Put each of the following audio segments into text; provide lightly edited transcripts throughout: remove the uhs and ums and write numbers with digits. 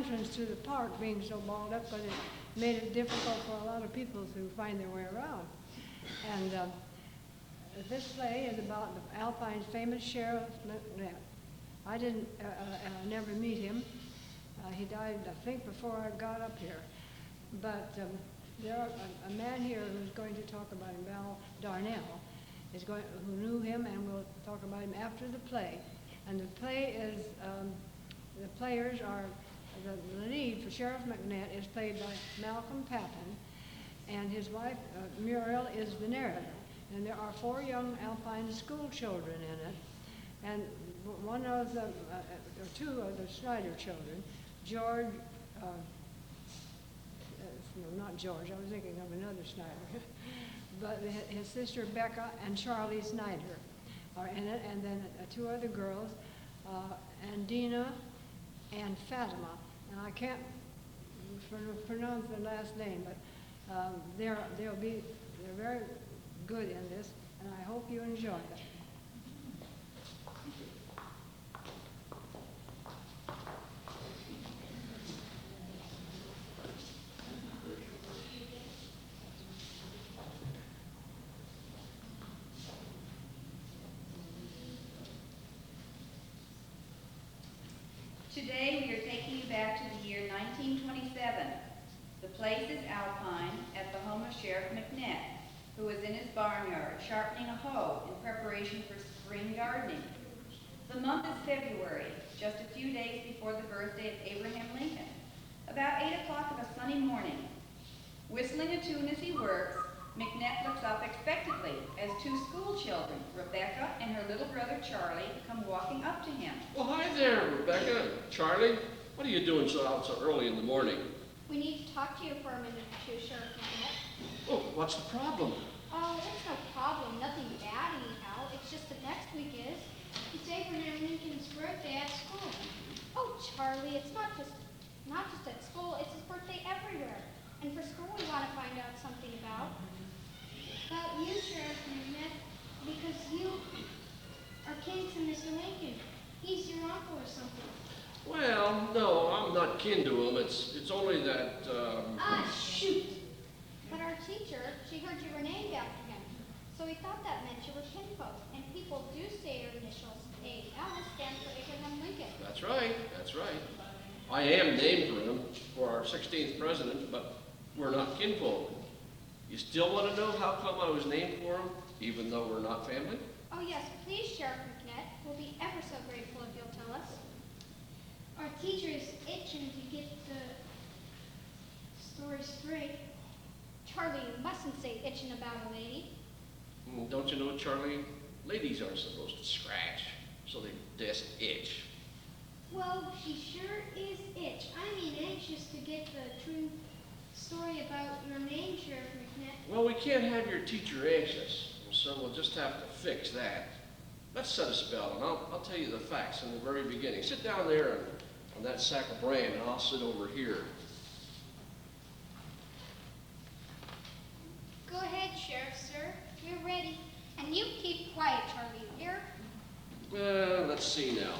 entrance to the park being so balled up, because it made it difficult for a lot of people to find their way around. And this play is about the Alpine's famous Sheriff McNett. I didn't never meet him. He died, I think, before I got up here. But there are a man here who's going to talk about him, Val Darnell, who knew him, and we'll talk about him after the play. And the play is, the players are, the lead for Sheriff McNett is played by Malcolm Pappin, and his wife, Muriel, is the narrator. And there are 4 young Alpine school children in it, and one of them, or 2 of the Snyder children, George, no, not George, I was thinking of another Snyder, but his sister Becca and Charlie Snyder are in it, and then 2 other girls, Andina and Fatima. And I can't pronounce the last name, but they're very good in this, and I hope you enjoy it. Today we are taking you back to the year 1927. The place is Alpine, at the home of Sheriff McNett, who was in his barnyard sharpening a hoe in preparation for spring gardening. The month is February, just a few days before the birthday of Abraham Lincoln. About 8 o'clock of a sunny morning. Whistling a tune as he works, McNett looks up expectantly as 2 school children, Rebecca and her little brother Charlie, come walking up to him. Well, hi there, Rebecca. Charlie, what are you doing out so early in the morning? We need to talk to you for a minute or 2, Sheriff McNett. Oh, what's the problem? Oh, it's no problem. Nothing bad anyhow. It's just that next week it's Abraham Lincoln's birthday at school. Oh, Charlie, it's not just at school. It's his birthday everywhere. And for school, we want to find out something about you, Sheriff McNett, because you are kin to Mr. Lincoln. He's your uncle or something. Well, no, I'm not kin to him. It's only that, Shoot! But our teacher, she heard you were named after him. So we thought that meant you were kinfolk. And people do say your initials, A.L., stand for Abraham Lincoln. That's right, that's right. I am named for him, for our 16th president, but we're not kinfolk. You still want to know how come I was named for him, even though we're not family? Oh yes, please, Sheriff McNett. We'll be ever so grateful if you'll tell us. Our teacher is itching to get the story straight. Charlie, you mustn't say itching about a lady. Don't you know, Charlie? Ladies aren't supposed to scratch, so they just itch. Well, she sure is itch. I mean anxious to get the true story about your name, Sheriff McNett. Well, we can't have your teacher anxious, so we'll just have to fix that. Let's set a spell, and I'll tell you the facts in the very beginning. Sit down there on that sack of bran, and I'll sit over here. Go ahead, Sheriff, sir. We're ready. And you keep quiet, Charlie, you hear? Well, let's see now.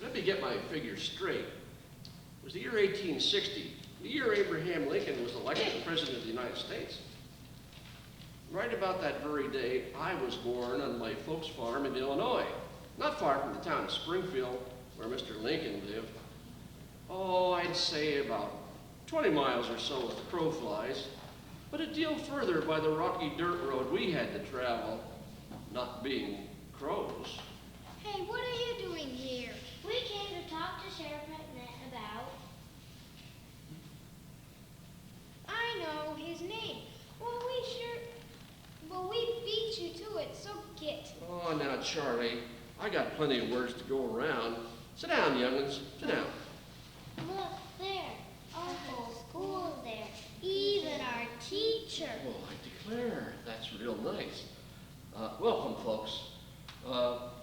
Let me get my figures straight. It was the year 1860, the year Abraham Lincoln was elected President of the United States. Right about that very day, I was born on my folks' farm in Illinois, not far from the town of Springfield, where Mr. Lincoln lived. Oh, I'd say about 20 miles or so with crow flies, but a deal further by the rocky dirt road we had to travel, not being crows. Hey, what are you doing here? We came to talk to Sheriff McNett about... I know his name. Well, we beat you to it, so get. Oh, now, Charlie, I got plenty of words to go around. Sit down, young'uns, sit down. Look, there. Our whole school's there. Even our teacher. Oh, I declare, that's real nice. Welcome, folks.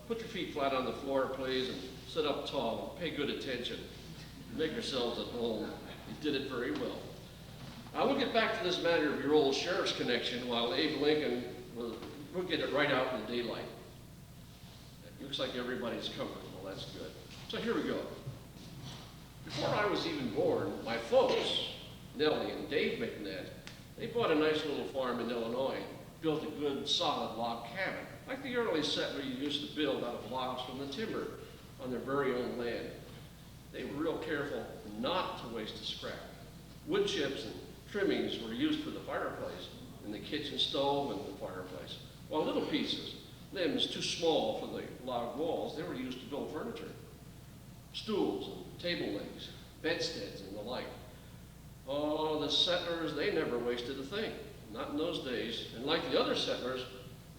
Put your feet flat on the floor, please, and sit up tall and pay good attention. Make yourselves at home. You did it very well. We'll get back to this matter of your old sheriff's connection while Abe Lincoln, we'll get it right out in the daylight. It looks like everybody's comfortable. That's good. So here we go. Before I was even born, my folks, Nellie and Dave McNett, they bought a nice little farm in Illinois, built a good, solid log cabin, like the early settlers used to build out of logs from the timber on their very own land. They were real careful not to waste a scrap. Wood chips and trimmings were used for the fireplace, and the kitchen stove and the fireplace, while little pieces, limbs too small for the log walls, they were used to build furniture. Stools and table legs, bedsteads and the like. Oh, the settlers, they never wasted a thing, not in those days. And like the other settlers,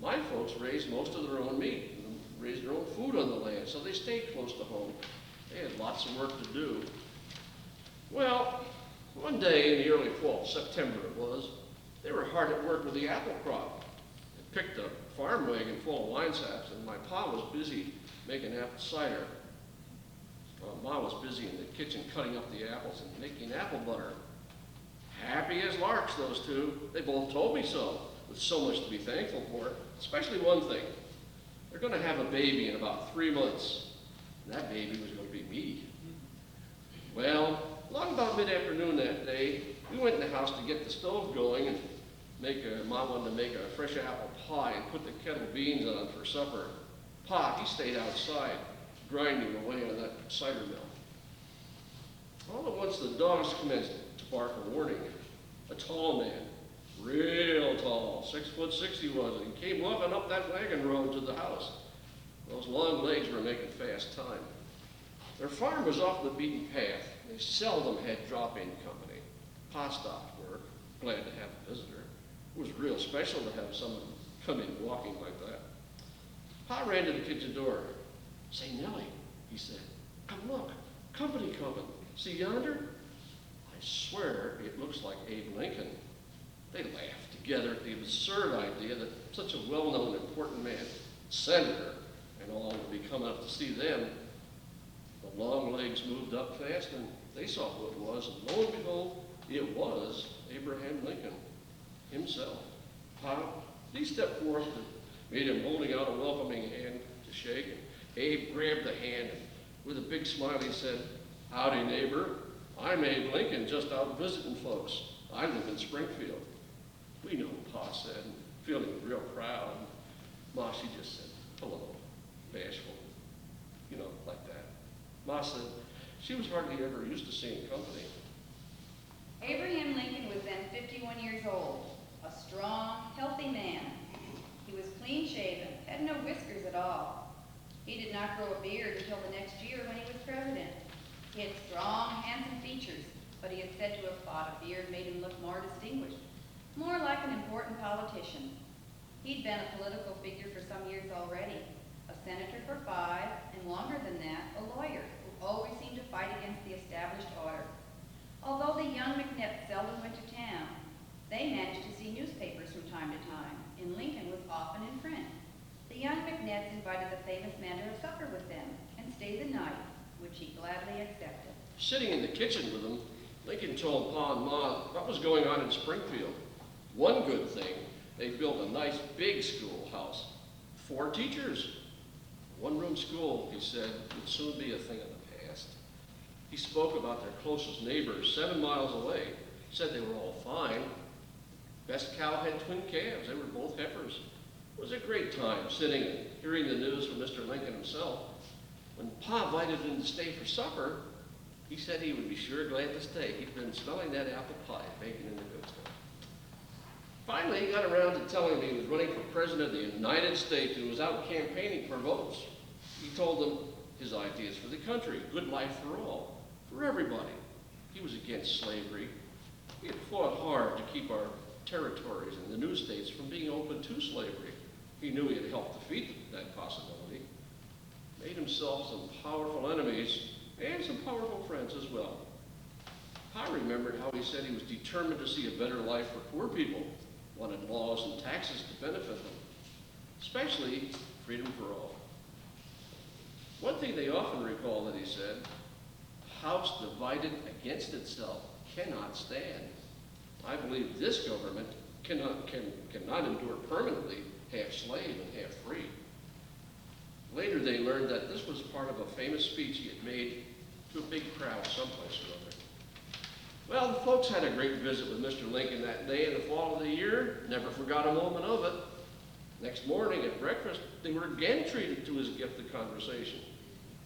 my folks raised most of their own meat, and raised their own food on the land, so they stayed close to home. They had lots of work to do. Well, one day in the early fall, September it was, they were hard at work with the apple crop. They picked a farm wagon full of wine saps, and my pa was busy making apple cider. Ma was busy in the kitchen cutting up the apples and making apple butter. Happy as larks, those two. They both told me so, with so much to be thankful for, especially one thing. They're going to have a baby in about 3 months, and that baby was going to be me. Well, along about mid-afternoon that day, we went in the house to get the stove going and Ma wanted to make a fresh apple pie and put the kettle beans on for supper. Pa, he stayed outside, grinding away on that cider mill. All at once, the dogs commenced to bark a warning. A tall man, real tall, 6'6" he was, and he came walking up that wagon road to the house. Those long legs were making fast time. Their farm was off the beaten path. They seldom had drop-in company. Pa stopped work, glad to have a visitor. It was real special to have someone come in walking like that. Pa ran to the kitchen door. "Say, Nellie," he said, "come look, company coming. See yonder?" I swear it looks like Abe Lincoln. They laughed together at the absurd idea that such a well-known, important man, senator, and all would be coming up to see them. The long legs moved up fast, and they saw who it was, and lo and behold, it was Abraham Lincoln himself. Pa, he stepped forth and made him holding out a welcoming hand to shake, and Abe grabbed the hand, and with a big smile he said, "Howdy, neighbor. I'm Abe Lincoln, just out visiting folks. I live in Springfield." "We know," Pa said, feeling real proud. Ma, she just said, "Hello," bashful, like that. Ma said she was hardly ever used to seeing company. Abraham Lincoln was then 51 years old, a strong, healthy man. He was clean-shaven, had no whiskers at all. He did not grow a beard until the next year when he was president. He had strong, handsome features, but he is said to have thought a beard made him look more distinguished, more like an important politician. He'd been a political figure for some years already, a senator for 5, and longer than that, a lawyer who always seemed to fight against the established order. Although the young McNett seldom went to town, they managed to see newspapers from time to time, and Lincoln was often in print. The young McNetts invited the famous man to have supper with them and stay the night, which he gladly accepted. Sitting in the kitchen with him, Lincoln told Pa and Ma what was going on in Springfield. One good thing, they built a nice big schoolhouse. 4 teachers. One-room school, he said, would soon be a thing of the past. He spoke about their closest neighbors 7 miles away, said they were all fine. Best cow had twin calves, they were both heifers. It was a great time sitting and hearing the news from Mr. Lincoln himself. When Pa invited him to stay for supper, he said he would be sure glad to stay. He'd been smelling that apple pie baking in the good stuff. Finally, he got around to telling me he was running for president of the United States and was out campaigning for votes. He told them his ideas for the country, good life for all, for everybody. He was against slavery. He had fought hard to keep our territories and the new states from being open to slavery. He knew he had helped defeat that possibility. Made himself some powerful enemies and some powerful friends as well. I remembered how he said he was determined to see a better life for poor people, wanted laws and taxes to benefit them, especially freedom for all. One thing they often recall that he said, "A house divided against itself cannot stand." I believe this government cannot endure permanently half slave and half free. Later they learned that this was part of a famous speech he had made to a big crowd someplace or other. Well, the folks had a great visit with Mr. Lincoln that day in the fall of the year. Never forgot a moment of it. Next morning at breakfast, they were again treated to his gift of conversation.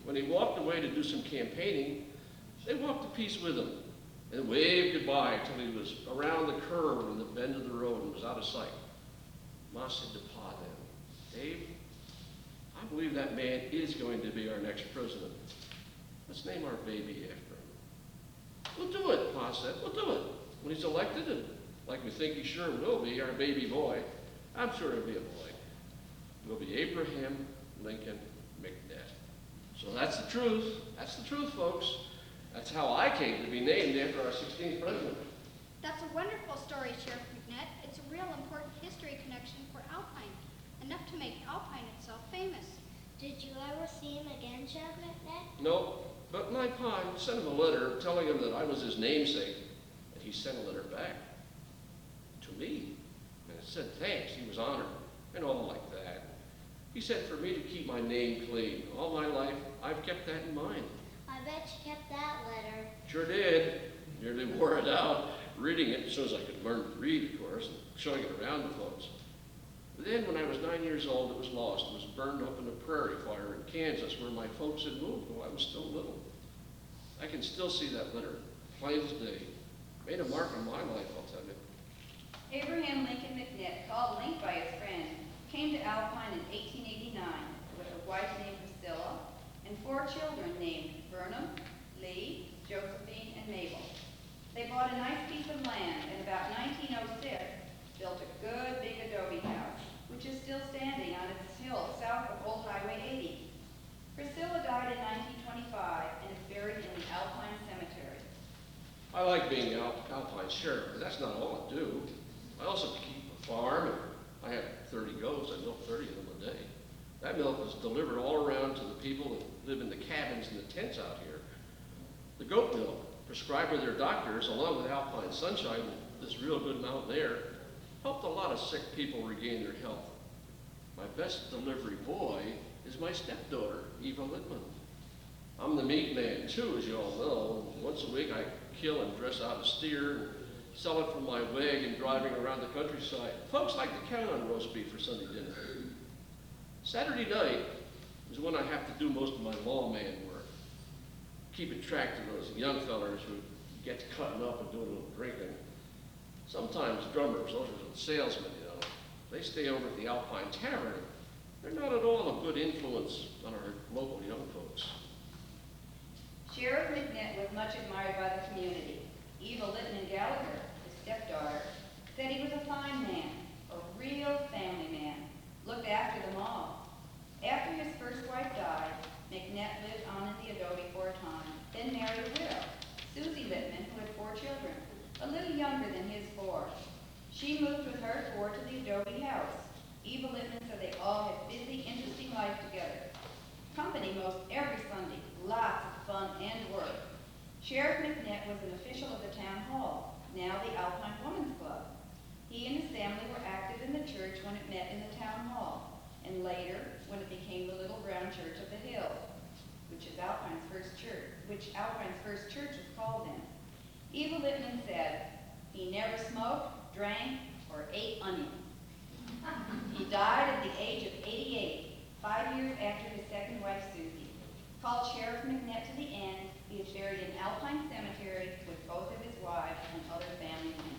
When he walked away to do some campaigning, they walked a piece with him and waved goodbye until he was around the curve and the bend of the road and was out of sight. Ma said to Pa then, "Dave, I believe that man is going to be our next president. Let's name our baby after him." "We'll do it," Pa said. "We'll do it. When he's elected, and like we think he sure will be, our baby boy, I'm sure he'll be a boy. It'll be Abraham Lincoln McNett." So that's the truth. That's the truth, folks. That's how I came to be named after our 16th president. That's a wonderful story, Sheriff McNett. It's a real important history connection for Alpine, enough to make Alpine itself famous. Did you ever see him again, Sheriff McNett? No, but my pa sent him a letter telling him that I was his namesake, and he sent a letter back to me. And it said thanks, he was honored, and all like that. He said for me to keep my name clean. All my life, I've kept that in mind. I bet you kept that letter. Sure did. Nearly wore it out, reading it as soon as I could learn to read, of course, and showing it around to folks. But then, when I was 9 years old, it was lost. It was burned up in a prairie fire in Kansas, where my folks had moved while I was still little. I can still see that letter, plain as day. Made a mark on my life, I'll tell you. Abraham Lincoln McNett, called Link by his friend, came to Alpine in 1889 with a wife named Priscilla and 4 children named Vernon, Lee, Josephine, and Mabel. They bought a nice piece of land and about 1906 built a good big adobe house, which is still standing on its hill south of Old Highway 80. Priscilla died in 1925 and is buried in the Alpine Cemetery. I like being Alpine sheriff, but that's not all I do. I also keep a farm, and I have 30 goats. I milk 30 of them a day. That milk is delivered all around to the people that live in the cabins and the tents out here. The goat milk, prescribed by their doctors, along with Alpine Sunshine, this real good mountain air, helped a lot of sick people regain their health. My best delivery boy is my stepdaughter, Eva Littman. I'm the meat man, too, as you all know. Once a week I kill and dress out a steer, and sell it from my wagon driving around the countryside. Folks like to count on roast beef for Sunday dinner. Saturday night is when I have to do most of my lawman work. Keeping track to those young fellers who get to cutting up and doing a little drinking. Sometimes drummers, those are the salesmen, you know, they stay over at the Alpine Tavern. They're not at all a good influence on our local young folks. Sheriff McNett was much admired by the community. Eva Littman Gallagher, his stepdaughter, said he was a fine man, a real family man, looked after them all. After his first wife died, McNett lived on in the adobe for a time, then married a widow, Susie Littman, who had 4 children, a little younger than his 4. She moved with her 4 to the adobe house. Eva Littman said they all had busy, interesting life together. Company most every Sunday, lots of fun and work. Sheriff McNett was an official of the town hall, now the Alpine Women's Club. He and his family were active in the church when it met in the town hall, and later when it became the Little Brown Church of the Hill, which Alpine's first church was called then. Eva Littman said, he never smoked, drank, or ate onions. He died at the age of 88, 5 years after his second wife, Susie. Called Sheriff McNett to the end, he is buried in Alpine Cemetery with both of his wives and other family members.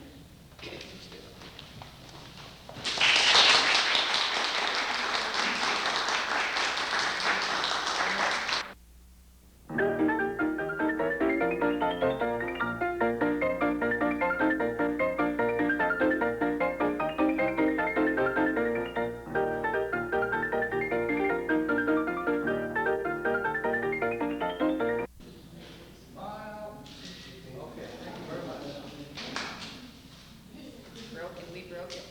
We broke it.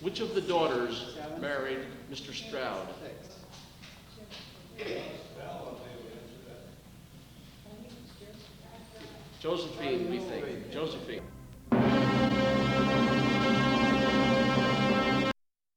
Which of the daughters married Mr. Stroud? Josephine, we think. Josephine.